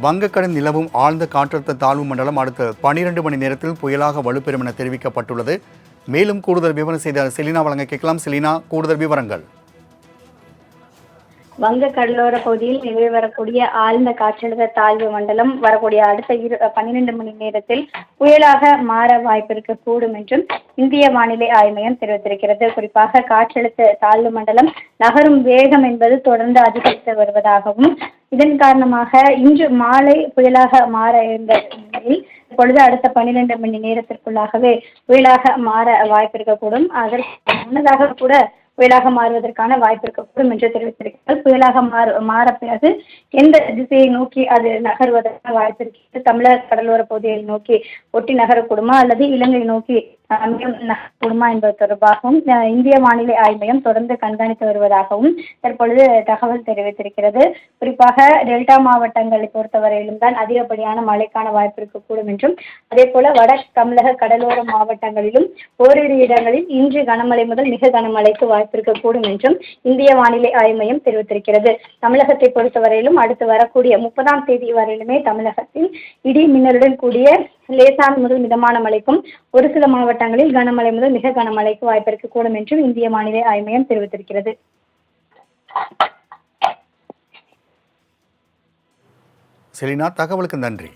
வங்கக்கடலில் நிலவும் ஆழ்ந்த காற்றழுத்த தாழ்வு மண்டலம் அடுத்த 12 மணி நேரத்தில் புயலாக வலுப்பெறும் என தெரிவிக்கப்பட்டுள்ளது. மேலும் கூடுதல் விவரம் செய்த செலினா வழங்க கேட்கலாம். செலினா, கூடுதல் விவரங்கள். வங்க கடலோர பகுதியில் நிலவி வரக்கூடிய ஆழ்ந்த காற்றழுத்த தாழ்வு மண்டலம் வரக்கூடிய அடுத்த 12 மணி நேரத்தில் புயலாக மாற வாய்ப்பு இருக்கக்கூடும் என்றும் இந்திய வானிலை ஆய்வு மையம் தெரிவித்திருக்கிறது. குறிப்பாக காற்றழுத்த தாழ்வு மண்டலம் நகரும் வேகம் என்பது தொடர்ந்து அதிகரித்து வருவதாகவும் இதன் காரணமாக இன்று மாலை புயலாக மாற இருந்த நிலையில் இப்பொழுது அடுத்த 12 மணி நேரத்திற்குள்ளாகவே புயலாக மாற வாய்ப்பு இருக்கக்கூடும். அதற்கு முன்னதாக கூட புயலாக மாறுவதற்கான வாய்ப்பு இருக்கக்கூடும் என்று தெரிவித்திருக்கிறார். புயலாக மாற பிறகு எந்த திசையை நோக்கி அது நகர்வதற்கான வாய்ப்பு இருக்கிறது, தமிழக கடலோர பகுதியை நோக்கி ஒட்டி நகரக்கூடுமா அல்லது இலங்கை நோக்கி நகரக்கூடுமா என்பது தொடர்பாகவும் இந்திய வானிலை ஆய்வு மையம் தொடர்ந்து கண்காணித்து வருவதாகவும் தற்பொழுது தகவல் தெரிவித்திருக்கிறது. குறிப்பாக டெல்டா மாவட்டங்களை பொறுத்தவரையிலும் தான் அதிகப்படியான மழைக்கான வாய்ப்பு இருக்கக்கூடும் என்றும், அதே போல வட தமிழக கடலோர மாவட்டங்களிலும் ஓரிரு இடங்களில் இன்று கனமழை முதல் மிக கனமழைக்கு வாய்ப்பு இருக்கக்கூடும் என்றும் இந்திய வானிலை ஆய்வு மையம் தெரிவித்திருக்கிறது. தமிழகத்தை பொறுத்தவரையிலும் அடுத்து வரக்கூடிய 30ஆம் தேதி வரையிலுமே தமிழகத்தில் இடி மின்னலுடன் கூடிய லேசான முதல் மிதமான மழைக்கும் ஒரு சில மாவட்டங்களில் கனமழை முதல் மிக கனமழைக்கு வாய்ப்பு இருக்கக்கூடும் என்றும் இந்திய வானிலை ஆய்வு மையம் தெரிவித்திருக்கிறது. செலினா, தகவலுக்கு நன்றி.